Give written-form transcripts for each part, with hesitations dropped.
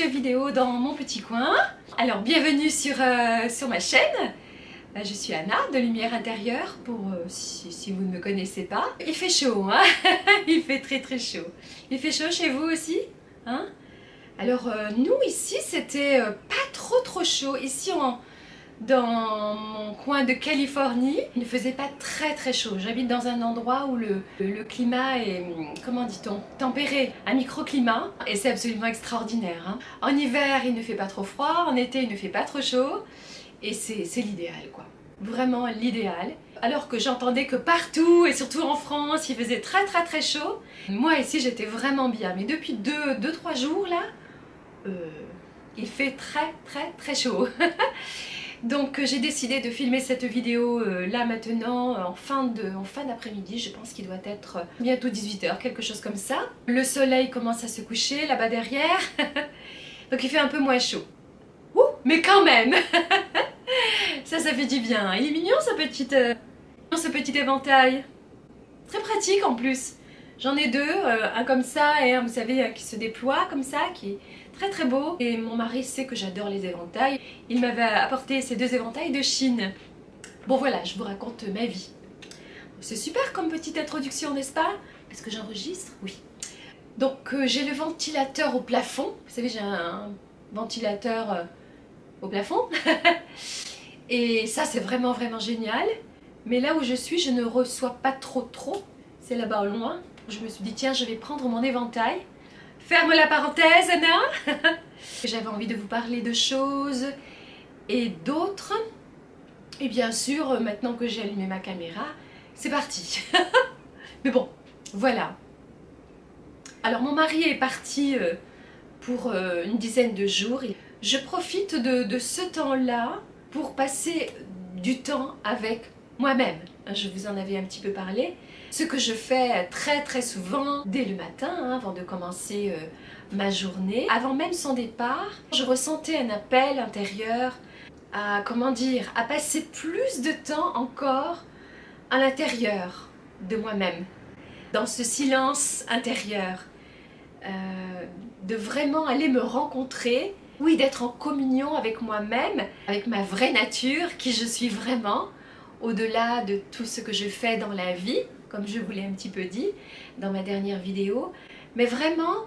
vidéo dans mon petit coin. Alors bienvenue sur ma chaîne. Je suis Anna de Lumière Intérieure pour si vous ne me connaissez pas. Il fait chaud, hein. Il fait très chaud. Il fait chaud chez vous aussi, hein? Alors nous ici c'était pas trop chaud. Ici dans mon coin de Californie, il ne faisait pas très chaud. J'habite dans un endroit où le climat est, comment dit-on, tempéré, un microclimat, et c'est absolument extraordinaire, hein. En hiver, il ne fait pas trop froid, en été, il ne fait pas trop chaud, et c'est l'idéal, quoi. Vraiment l'idéal. Alors que j'entendais que partout, et surtout en France, il faisait très chaud. Moi ici, j'étais vraiment bien, mais depuis 2-3 jours, là, il fait très chaud. Donc j'ai décidé de filmer cette vidéo là maintenant en fin d'après-midi. Je pense qu'il doit être bientôt 18 h, quelque chose comme ça. Le soleil commence à se coucher là-bas derrière. Donc il fait un peu moins chaud. Ouh, mais quand même. Ça fait du bien. Il est mignon ce petit éventail. Très pratique en plus. J'en ai deux, un comme ça et un, vous savez, qui se déploie comme ça, qui est très beau. Et mon mari sait que j'adore les éventails. Il m'avait apporté ces deux éventails de Chine. Bon voilà, je vous raconte ma vie. C'est super comme petite introduction, n'est-ce pas? Est-ce que j'enregistre? Oui. Donc j'ai le ventilateur au plafond. Vous savez, j'ai un ventilateur au plafond. Et ça, c'est vraiment génial. Mais là où je suis, je ne reçois pas trop. C'est là-bas au loin. Je me suis dit, tiens, je vais prendre mon éventail. Ferme la parenthèse, Anna. J'avais envie de vous parler de choses et d'autres. Et bien sûr, maintenant que j'ai allumé ma caméra, c'est parti. Mais bon, voilà. Alors, mon mari est parti pour une dizaine de jours. Je profite de ce temps-là pour passer du temps avec moi-même. Je vous en avais un petit peu parlé. Ce que je fais très souvent dès le matin, hein, avant de commencer ma journée. Avant même son départ, je ressentais un appel intérieur à, comment dire, à passer plus de temps encore à l'intérieur de moi-même. Dans ce silence intérieur. De vraiment aller me rencontrer. Oui, d'être en communion avec moi-même, avec ma vraie nature, qui je suis vraiment, au-delà de tout ce que je fais dans la vie, comme je vous l'ai un petit peu dit dans ma dernière vidéo, mais vraiment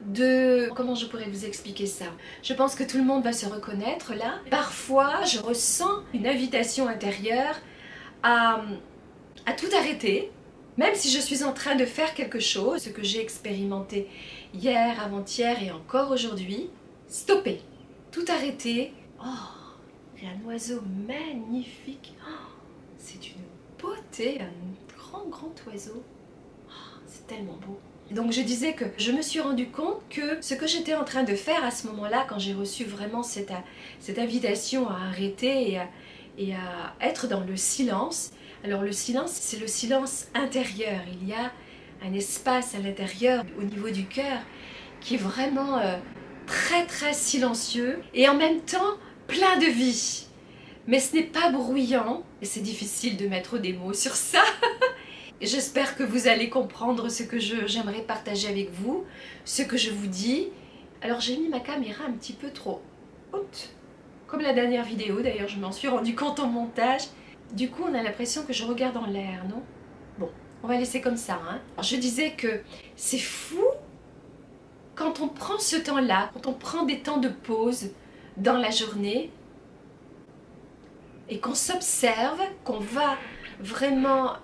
de... Comment je pourrais vous expliquer ça? Je pense que tout le monde va se reconnaître là. Parfois, je ressens une invitation intérieure à tout arrêter, même si je suis en train de faire quelque chose, ce que j'ai expérimenté hier, avant-hier et encore aujourd'hui. Stopper, tout arrêter. Oh, il y a un oiseau magnifique. Oh, c'est une beauté, un grand oiseau. Oh, c'est tellement beau. Donc je disais que je me suis rendu compte que ce que j'étais en train de faire à ce moment-là, quand j'ai reçu vraiment cette invitation à arrêter et à être dans le silence. Alors le silence, c'est le silence intérieur. Il y a un espace à l'intérieur, au niveau du cœur, qui est vraiment très silencieux et en même temps plein de vie. Mais ce n'est pas bruyant et c'est difficile de mettre des mots sur ça. J'espère que vous allez comprendre ce que j'aimerais partager avec vous, ce que je vous dis. Alors j'ai mis ma caméra un petit peu trop haute, comme la dernière vidéo d'ailleurs, je m'en suis rendu compte au montage. Du coup on a l'impression que je regarde en l'air, non? Bon, on va laisser comme ça, hein. Alors, je disais que c'est fou quand on prend ce temps-là, quand on prend des temps de pause dans la journée et qu'on s'observe, qu'on va vraiment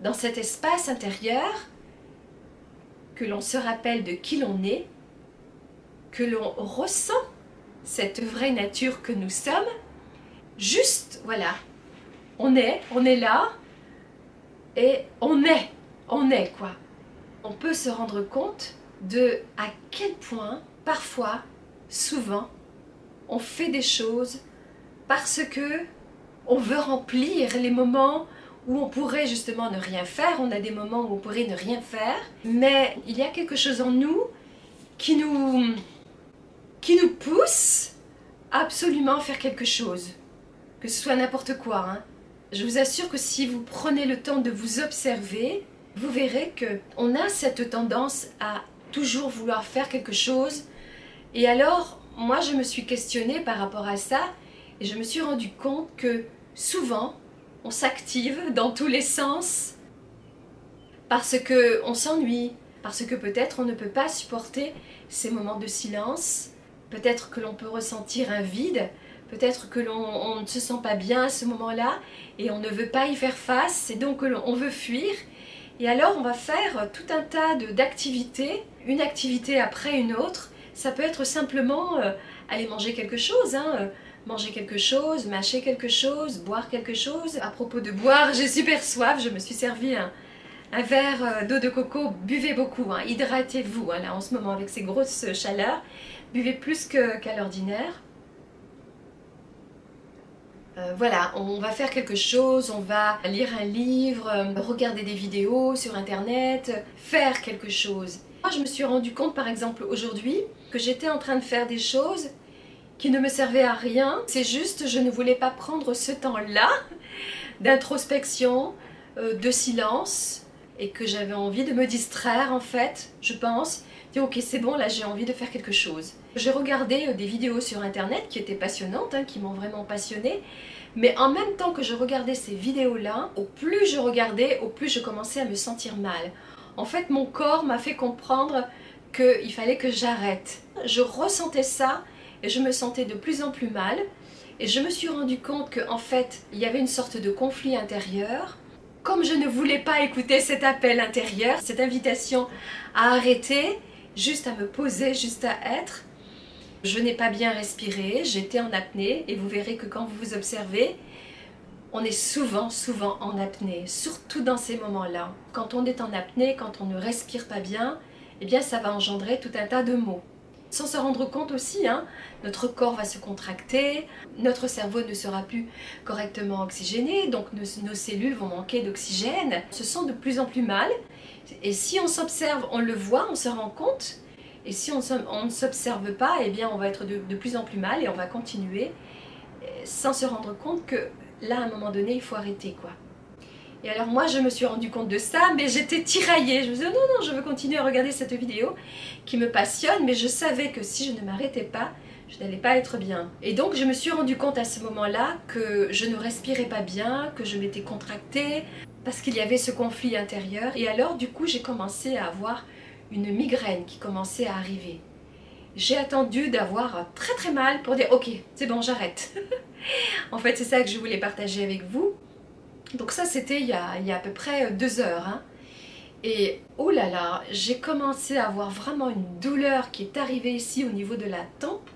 dans cet espace intérieur, que l'on se rappelle de qui l'on est, que l'on ressent cette vraie nature que nous sommes, juste, voilà, on est là et on est quoi. On peut se rendre compte de à quel point, parfois, souvent, on fait des choses parce que on veut remplir les moments où on pourrait justement ne rien faire. On a des moments où on pourrait ne rien faire, mais il y a quelque chose en nous qui nous pousse à absolument faire quelque chose, que ce soit n'importe quoi, hein. Je vous assure que si vous prenez le temps de vous observer, vous verrez qu'on a cette tendance à toujours vouloir faire quelque chose Et alors, moi je me suis questionnée par rapport à ça et je me suis rendu compte que souvent on s'active dans tous les sens parce qu'on s'ennuie, parce que peut-être on ne peut pas supporter ces moments de silence, peut-être que l'on peut ressentir un vide, peut-être que l'on ne se sent pas bien à ce moment-là et on ne veut pas y faire face et donc on veut fuir. Et alors on va faire tout un tas d'activités, une activité après une autre. Ça peut être simplement aller manger quelque chose, manger quelque chose, mâcher quelque chose, boire quelque chose. À propos de boire, j'ai super soif, je me suis servi un verre d'eau de coco. Buvez beaucoup, hydratez-vous là en ce moment avec ces grosses chaleurs. Buvez plus qu'à l'ordinaire. Voilà, on va faire quelque chose, on va lire un livre, regarder des vidéos sur internet, faire quelque chose. Moi je me suis rendu compte par exemple aujourd'hui que j'étais en train de faire des choses qui ne me servaient à rien. C'est juste, je ne voulais pas prendre ce temps-là d'introspection, de silence, et que j'avais envie de me distraire en fait, je pense. Dire ok c'est bon, là j'ai envie de faire quelque chose. J'ai regardé des vidéos sur internet qui étaient passionnantes, qui m'ont vraiment passionnée. Mais en même temps que je regardais ces vidéos-là, au plus je regardais, au plus je commençais à me sentir mal. En fait, mon corps m'a fait comprendre qu'il fallait que j'arrête. Je ressentais ça et je me sentais de plus en plus mal. Et je me suis rendu compte qu'en fait, il y avait une sorte de conflit intérieur. Comme je ne voulais pas écouter cet appel intérieur, cette invitation à arrêter, juste à me poser, juste à être, je n'ai pas bien respiré, j'étais en apnée et vous verrez que quand vous vous observez, on est souvent en apnée, surtout dans ces moments-là. Quand on est en apnée, quand on ne respire pas bien, eh bien ça va engendrer tout un tas de maux. Sans se rendre compte aussi, notre corps va se contracter, notre cerveau ne sera plus correctement oxygéné, donc nos cellules vont manquer d'oxygène. On se sent de plus en plus mal et si on s'observe, on le voit, on se rend compte. Et si on ne s'observe pas, eh bien on va être de plus en plus mal et on va continuer sans se rendre compte que là, à un moment donné, il faut arrêter, quoi. Et alors moi, je me suis rendu compte de ça, mais j'étais tiraillée. Je me disais, non, non, je veux continuer à regarder cette vidéo qui me passionne, mais je savais que si je ne m'arrêtais pas, je n'allais pas être bien. Et donc, je me suis rendu compte à ce moment-là que je ne respirais pas bien, que je m'étais contractée, parce qu'il y avait ce conflit intérieur. Et alors, du coup, j'ai commencé à avoir une migraine qui commençait à arriver. J'ai attendu d'avoir très très mal pour dire ok, c'est bon, j'arrête. En fait, c'est ça que je voulais partager avec vous. Donc ça, c'était il y a à peu près 2 heures. Et oh là là, j'ai commencé à avoir vraiment une douleur qui est arrivée ici au niveau de la tempe.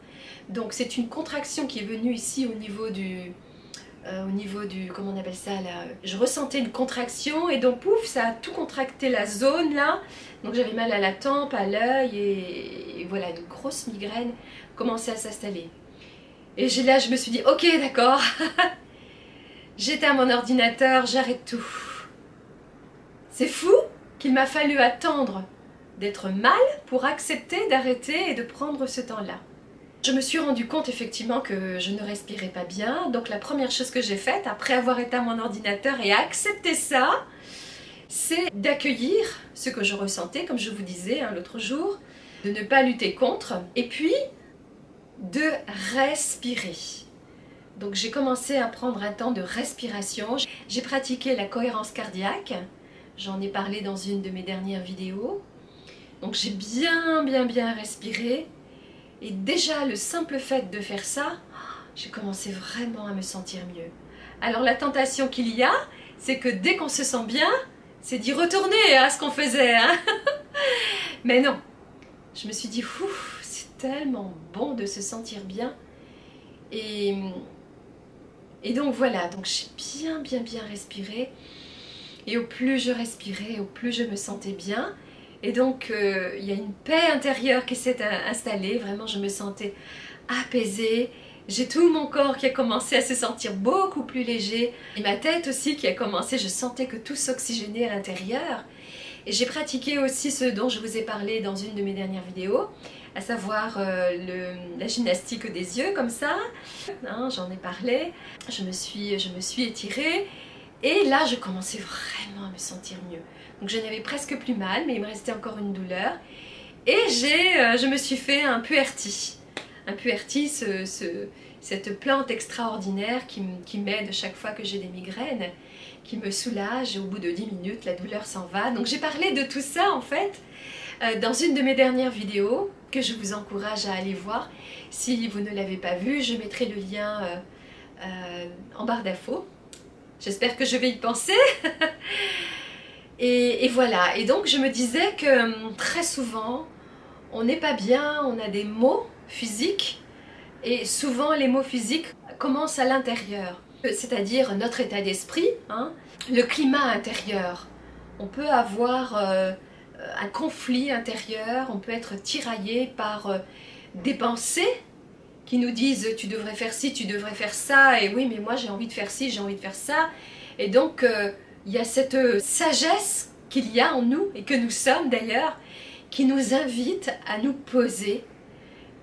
Donc c'est une contraction qui est venue ici au niveau du... comment on appelle ça là, je ressentais une contraction et donc pouf, ça a tout contracté la zone là, donc j'avais mal à la tempe, à l'œil et voilà, une grosse migraine commençait à s'installer. Et là je me suis dit ok d'accord, j'étais à mon ordinateur, j'arrête tout. C'est fou qu'il m'a fallu attendre d'être mal pour accepter d'arrêter et de prendre ce temps-là. Je me suis rendu compte effectivement que je ne respirais pas bien, donc la première chose que j'ai faite, après avoir éteint mon ordinateur et accepté ça, c'est d'accueillir ce que je ressentais, comme je vous disais l'autre jour, de ne pas lutter contre, et puis de respirer. Donc j'ai commencé à prendre un temps de respiration, j'ai pratiqué la cohérence cardiaque, j'en ai parlé dans une de mes dernières vidéos, donc j'ai bien respiré. Et déjà, le simple fait de faire ça, j'ai commencé vraiment à me sentir mieux. Alors la tentation qu'il y a, c'est que dès qu'on se sent bien, c'est d'y retourner à ce qu'on faisait. Mais non, je me suis dit, c'est tellement bon de se sentir bien. Et donc voilà, donc j'ai bien respiré. Et au plus je respirais, au plus je me sentais bien. Et donc, il y a une paix intérieure qui s'est installée. Vraiment, je me sentais apaisée. J'ai tout mon corps qui a commencé à se sentir beaucoup plus léger. Et ma tête aussi qui a commencé, je sentais que tout s'oxygénait à l'intérieur. Et j'ai pratiqué aussi ce dont je vous ai parlé dans une de mes dernières vidéos, à savoir la gymnastique des yeux, comme ça. J'en ai parlé. Je me suis étirée. Et là, je commençais vraiment à me sentir mieux. Donc je n'avais presque plus mal, mais il me restait encore une douleur. Et je me suis fait un puerti. Un puerti, cette plante extraordinaire qui m'aide chaque fois que j'ai des migraines, qui me soulage et au bout de 10 minutes la douleur s'en va. Donc j'ai parlé de tout ça en fait dans une de mes dernières vidéos que je vous encourage à aller voir. Si vous ne l'avez pas vue, je mettrai le lien en barre d'infos. J'espère que je vais y penser. et voilà, et donc je me disais que très souvent on n'est pas bien, on a des maux physiques et souvent les maux physiques commencent à l'intérieur, c'est-à-dire notre état d'esprit, hein, le climat intérieur. On peut avoir un conflit intérieur, on peut être tiraillé par des pensées qui nous disent tu devrais faire ci, tu devrais faire ça, et oui mais moi j'ai envie de faire ci, j'ai envie de faire ça, et donc il y a cette sagesse qu'il y a en nous, et que nous sommes d'ailleurs, qui nous invite à nous poser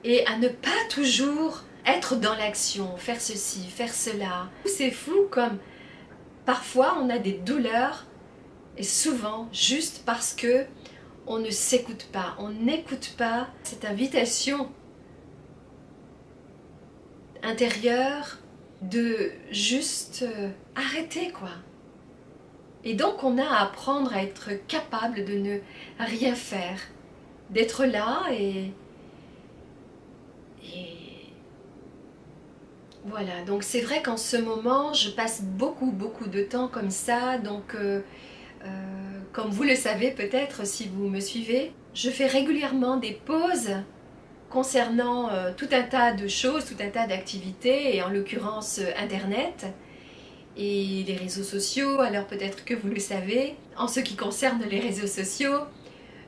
et à ne pas toujours être dans l'action, faire ceci, faire cela. C'est fou comme parfois on a des douleurs, et souvent juste parce que on ne s'écoute pas, on n'écoute pas cette invitation intérieure de juste arrêter quoi. Et donc on a à apprendre à être capable de ne rien faire, d'être là et voilà. Donc c'est vrai qu'en ce moment je passe beaucoup de temps comme ça, donc comme vous le savez peut-être si vous me suivez, je fais régulièrement des pauses concernant tout un tas de choses, tout un tas d'activités, et en l'occurrence Internet et les réseaux sociaux. Alors peut-être que vous le savez, en ce qui concerne les réseaux sociaux,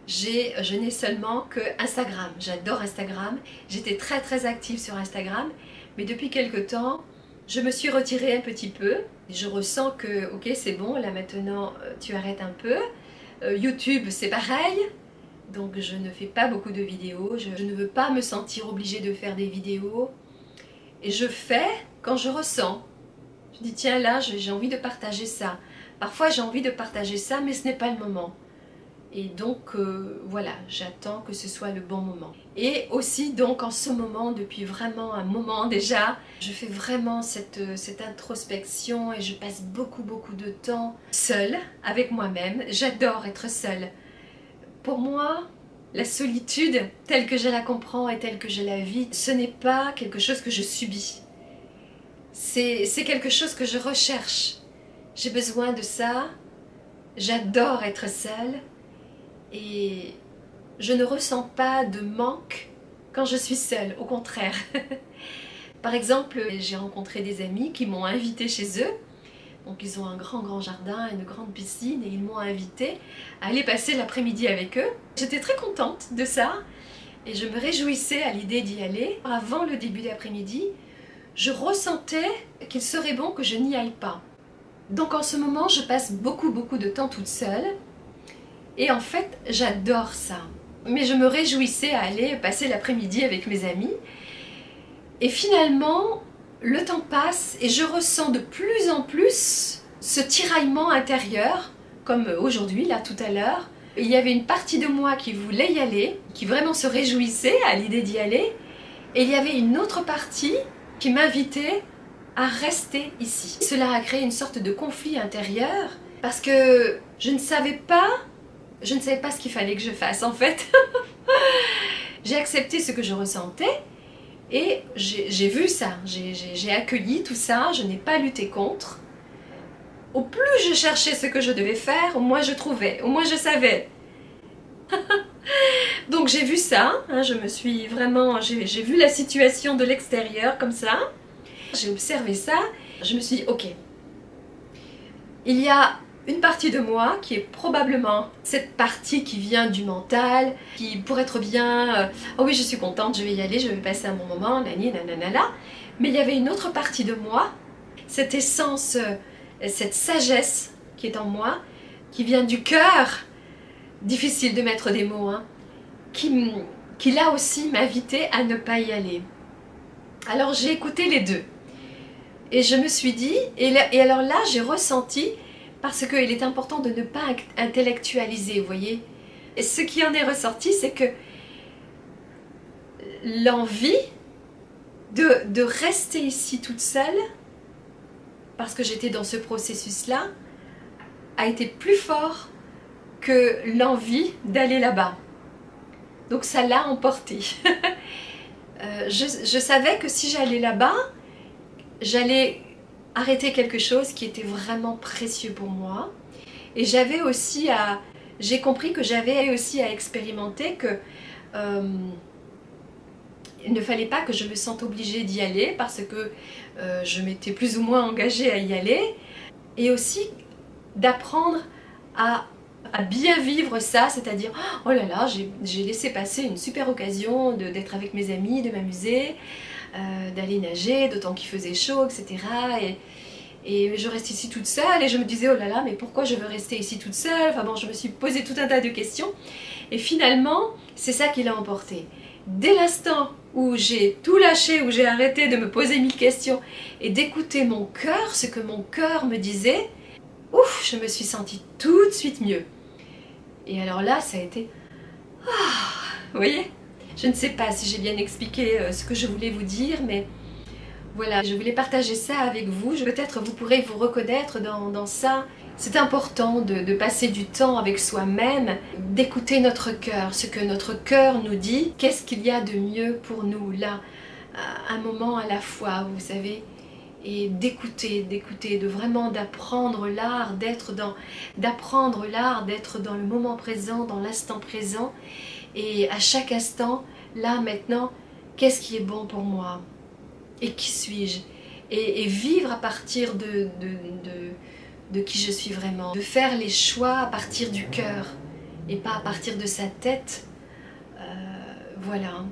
je n'ai seulement que Instagram. J'adore Instagram, j'étais très active sur Instagram, mais depuis quelque temps, je me suis retirée un petit peu. Je ressens que, ok, c'est bon, là maintenant tu arrêtes un peu. YouTube, c'est pareil. Donc je ne fais pas beaucoup de vidéos, je ne veux pas me sentir obligée de faire des vidéos. Et je fais quand je ressens. Je dis tiens là j'ai envie de partager ça. Parfois j'ai envie de partager ça mais ce n'est pas le moment. Et donc voilà, j'attends que ce soit le bon moment. Et aussi donc en ce moment, depuis vraiment un moment déjà, je fais vraiment cette introspection et je passe beaucoup de temps seule avec moi-même. J'adore être seule. Pour moi, la solitude, telle que je la comprends et telle que je la vis, ce n'est pas quelque chose que je subis. C'est quelque chose que je recherche. J'ai besoin de ça. J'adore être seule. Et je ne ressens pas de manque quand je suis seule, au contraire. Par exemple, j'ai rencontré des amis qui m'ont invitée chez eux. Donc ils ont un grand jardin, une grande piscine, et ils m'ont invitée à aller passer l'après-midi avec eux. J'étais très contente de ça et je me réjouissais à l'idée d'y aller. Avant le début d'après-midi, je ressentais qu'il serait bon que je n'y aille pas. Donc en ce moment, je passe beaucoup de temps toute seule et en fait, j'adore ça. Mais je me réjouissais à aller passer l'après-midi avec mes amis et finalement, le temps passe et je ressens de plus en plus ce tiraillement intérieur, comme aujourd'hui, là, tout à l'heure. Il y avait une partie de moi qui voulait y aller, qui vraiment se réjouissait à l'idée d'y aller, et il y avait une autre partie qui m'invitait à rester ici. Cela a créé une sorte de conflit intérieur, parce que je ne savais pas ce qu'il fallait que je fasse, en fait. J'ai accepté ce que je ressentais, et j'ai vu ça, j'ai accueilli tout ça, je n'ai pas lutté contre. Au plus je cherchais ce que je devais faire, au moins je trouvais, au moins je savais. Donc j'ai vu ça, hein, j'ai vu la situation de l'extérieur comme ça. J'ai observé ça, je me suis dit ok, il y a une partie de moi qui est probablement cette partie qui vient du mental, qui pour être bien, oh oui je suis contente, je vais y aller, je vais passer un bon moment, nani nanana. Mais il y avait une autre partie de moi, cette essence, cette sagesse qui est en moi, qui vient du cœur, difficile de mettre des mots, hein, qui là aussi m'invitait à ne pas y aller. Alors j'ai écouté les deux et je me suis dit, et alors là j'ai ressenti, parce qu'il est important de ne pas intellectualiser, vous voyez. Et ce qui en est ressorti, c'est que l'envie de rester ici toute seule, parce que j'étais dans ce processus-là, a été plus fort que l'envie d'aller là-bas. Donc ça l'a emporté. Je savais que si j'allais là-bas, j'allais arrêter quelque chose qui était vraiment précieux pour moi. Et j'ai compris que j'avais aussi à expérimenter que il ne fallait pas que je me sente obligée d'y aller parce que je m'étais plus ou moins engagée à y aller. Et aussi d'apprendre à bien vivre ça, c'est-à-dire oh là là, j'ai laissé passer une super occasion d'être avec mes amis, de m'amuser, d'aller nager, d'autant qu'il faisait chaud, etc. Et je reste ici toute seule et je me disais oh là là, mais pourquoi je veux rester ici toute seule? Enfin bon, je me suis posé tout un tas de questions et finalement, c'est ça qui l'a emporté. Dès l'instant où j'ai tout lâché, où j'ai arrêté de me poser 1000 questions et d'écouter mon cœur, ce que mon cœur me disait, ouf, je me suis sentie tout de suite mieux. Et alors là, ça a été... vous voyez? Je ne sais pas si j'ai bien expliqué ce que je voulais vous dire, mais voilà, je voulais partager ça avec vous. Peut-être vous pourrez vous reconnaître dans ça. C'est important de passer du temps avec soi-même, d'écouter notre cœur, ce que notre cœur nous dit. Qu'est-ce qu'il y a de mieux pour nous, là, un moment à la fois, vous savez? Et d'écouter, de vraiment d'apprendre l'art d'être dans le moment présent, dans l'instant présent, et à chaque instant, là maintenant, qu'est-ce qui est bon pour moi et qui suis-je, et vivre à partir de qui je suis vraiment, de faire les choix à partir du cœur et pas à partir de sa tête. Voilà,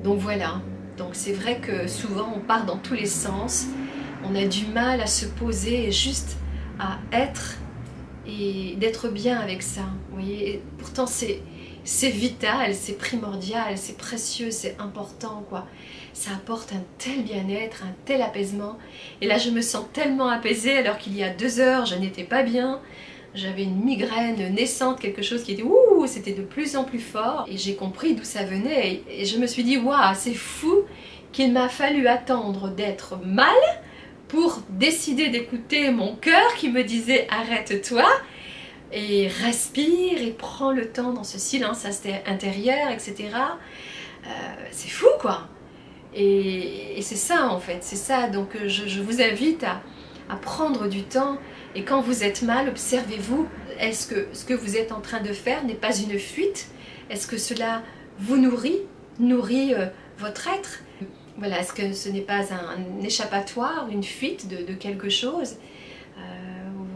donc c'est vrai que souvent on part dans tous les sens. On a du mal à se poser et juste à être et d'être bien avec ça. Vous voyez, et pourtant c'est vital, c'est primordial, c'est précieux, c'est important, quoi. Ça apporte un tel bien-être, un tel apaisement. Et là, je me sens tellement apaisée alors qu'il y a 2 heures, je n'étais pas bien. J'avais une migraine naissante, quelque chose qui était ouh, c'était de plus en plus fort. Et j'ai compris d'où ça venait. Et je me suis dit, waouh, c'est fou qu'il m'a fallu attendre d'être mal pour décider d'écouter mon cœur qui me disait arrête-toi et respire et prends le temps dans ce silence intérieur, etc. C'est fou, quoi. Et c'est ça en fait, c'est ça. Donc je vous invite à prendre du temps, et quand vous êtes mal, observez-vous. Est-ce que ce que vous êtes en train de faire n'est pas une fuite? Est-ce que cela vous nourrit votre être? Voilà, est-ce que ce n'est pas un échappatoire, une fuite de quelque chose?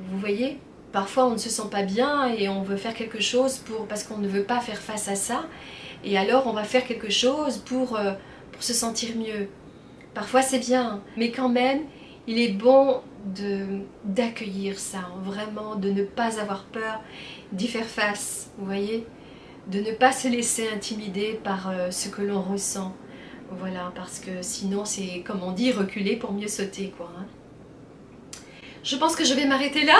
Vous voyez, parfois on ne se sent pas bien et on veut faire quelque chose parce qu'on ne veut pas faire face à ça. Et alors on va faire quelque chose pour se sentir mieux. Parfois c'est bien, mais quand même, il est bon d'accueillir ça, vraiment, de ne pas avoir peur d'y faire face, vous voyez? De ne pas se laisser intimider par ce que l'on ressent. Voilà, parce que sinon c'est, comme on dit, reculer pour mieux sauter, quoi. Hein. Je pense que je vais m'arrêter là.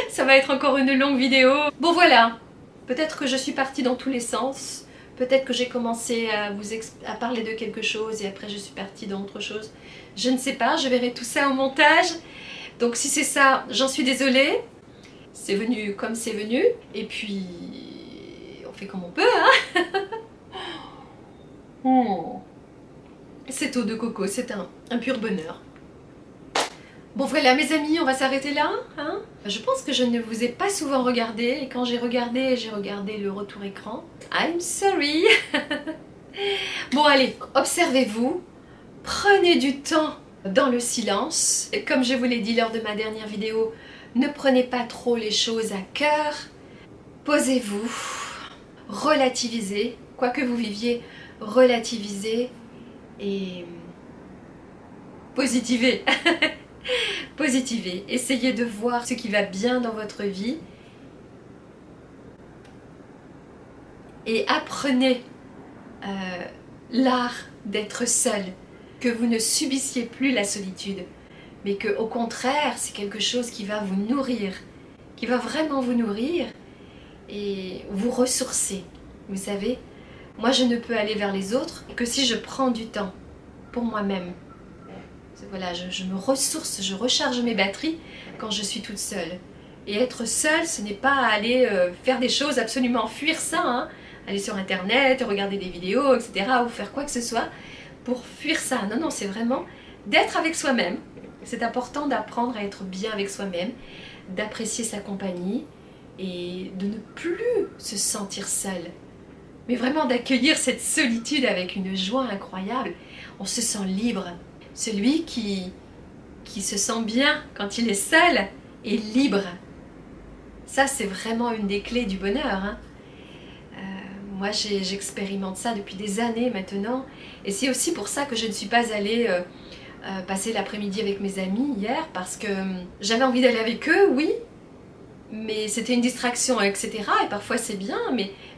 Ça va être encore une longue vidéo. Bon voilà, peut-être que je suis partie dans tous les sens. Peut-être que j'ai commencé à parler de quelque chose et après je suis partie dans autre chose. Je ne sais pas, je verrai tout ça au montage. Donc si c'est ça, j'en suis désolée. C'est venu comme c'est venu. Et puis, on fait comme on peut, hein. Cette eau de coco, c'est un pur bonheur. Bon voilà mes amis, on va s'arrêter là. Hein, je pense que je ne vous ai pas souvent regardé. Et quand j'ai regardé le retour écran. I'm sorry. Bon allez, observez-vous. Prenez du temps dans le silence. Et comme je vous l'ai dit lors de ma dernière vidéo, ne prenez pas trop les choses à cœur. Posez-vous. Relativisez. Quoi que vous viviez, relativisez. Et positivez. Positivez. Essayez de voir ce qui va bien dans votre vie. Et apprenez l'art d'être seul. Que vous ne subissiez plus la solitude. Mais que au contraire, c'est quelque chose qui va vous nourrir. Qui va vraiment vous nourrir. Et vous ressourcer. Vous savez, Moi, je ne peux aller vers les autres que si je prends du temps pour moi-même. Voilà, je me ressource, je recharge mes batteries quand je suis toute seule. Et être seule, ce n'est pas aller faire des choses, absolument fuir ça, hein. Aller sur internet, regarder des vidéos, etc. ou faire quoi que ce soit pour fuir ça. Non, non, c'est vraiment d'être avec soi-même. C'est important d'apprendre à être bien avec soi-même, d'apprécier sa compagnie et de ne plus se sentir seul. Mais vraiment d'accueillir cette solitude avec une joie incroyable. On se sent libre. Celui qui se sent bien quand il est seul est libre. Ça, c'est vraiment une des clés du bonheur, hein. Moi, j'expérimente ça depuis des années maintenant. Et c'est aussi pour ça que je ne suis pas allée passer l'après-midi avec mes amis hier, parce que j'avais envie d'aller avec eux, oui, mais c'était une distraction, etc. Et parfois c'est bien,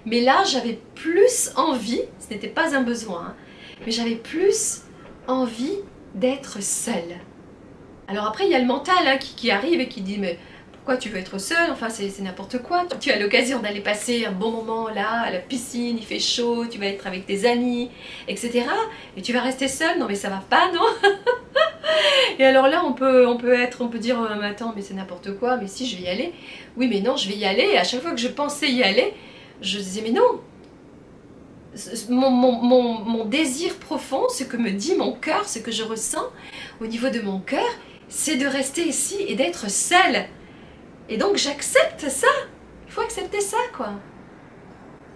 mais là, j'avais plus envie, ce n'était pas un besoin, hein, mais j'avais plus envie d'être seule. Alors après, il y a le mental, hein, qui arrive et qui dit « mais pourquoi tu veux être seule? Enfin, c'est n'importe quoi. Tu as l'occasion d'aller passer un bon moment là, à la piscine, il fait chaud, tu vas être avec tes amis, etc. Et tu vas rester seule? Non mais ça va pas, non ?» Et alors là, on peut dire « mais attends, mais c'est n'importe quoi, mais si, je vais y aller. » Oui, mais non, je vais y aller. Et à chaque fois que je pensais y aller, je disais « mais non !» Mon désir profond, ce que me dit mon cœur, ce que je ressens au niveau de mon cœur, c'est de rester ici et d'être seule. Et donc j'accepte ça. Il faut accepter ça, quoi.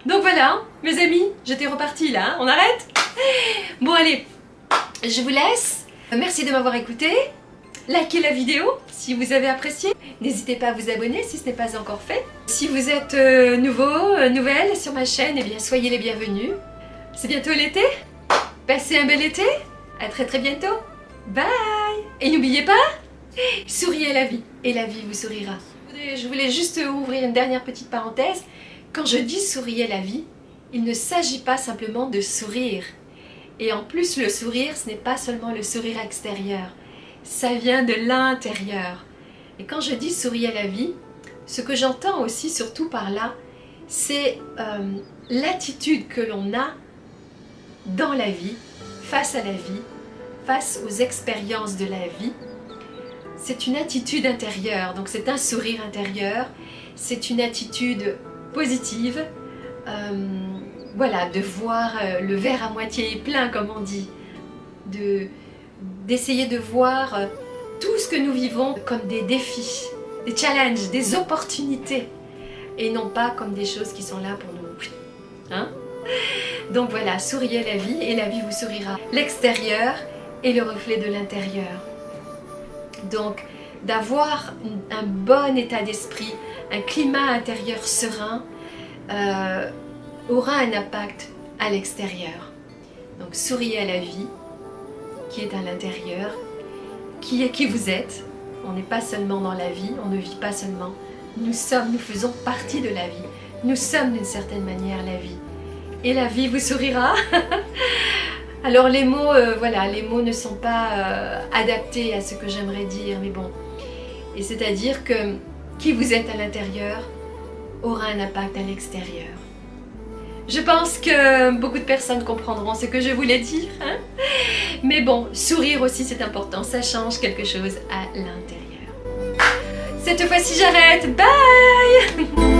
Donc voilà, mes amis, j'étais repartie là, hein, on arrête? Bon allez, je vous laisse. Merci de m'avoir écouté. Likez la vidéo si vous avez apprécié. N'hésitez pas à vous abonner si ce n'est pas encore fait. Si vous êtes nouvelle sur ma chaîne, eh bien soyez les bienvenus. C'est bientôt l'été. Passez un bel été. À très très bientôt. Bye. Et n'oubliez pas, souriez à la vie et la vie vous sourira. Je voulais juste ouvrir une dernière petite parenthèse. Quand je dis souriez à la vie, il ne s'agit pas simplement de sourire. Et en plus, le sourire, ce n'est pas seulement le sourire extérieur. Ça vient de l'intérieur. Et quand je dis souriez à la vie, ce que j'entends aussi surtout par là, c'est l'attitude que l'on a dans la vie, face à la vie, face aux expériences de la vie. C'est une attitude intérieure, donc c'est un sourire intérieur, c'est une attitude positive, voilà, de voir le verre à moitié plein, comme on dit, d'essayer de voir tout ce que nous vivons comme des défis, des challenges, des opportunités, et non pas comme des choses qui sont là pour nous. Hein? Donc voilà, souriez à la vie et la vie vous sourira. L'extérieur est le reflet de l'intérieur. Donc, d'avoir un bon état d'esprit, un climat intérieur serein, aura un impact à l'extérieur. Donc, souriez à la vie, qui est à l'intérieur, qui est qui vous êtes. On n'est pas seulement dans la vie, on ne vit pas seulement. Nous faisons partie de la vie. Nous sommes d'une certaine manière la vie. Et la vie vous sourira. Alors les mots, voilà, les mots ne sont pas adaptés à ce que j'aimerais dire, mais bon. Et c'est-à-dire que qui vous êtes à l'intérieur aura un impact à l'extérieur. Je pense que beaucoup de personnes comprendront ce que je voulais dire, hein? Mais bon, sourire aussi c'est important, ça change quelque chose à l'intérieur. Cette fois-ci j'arrête, bye!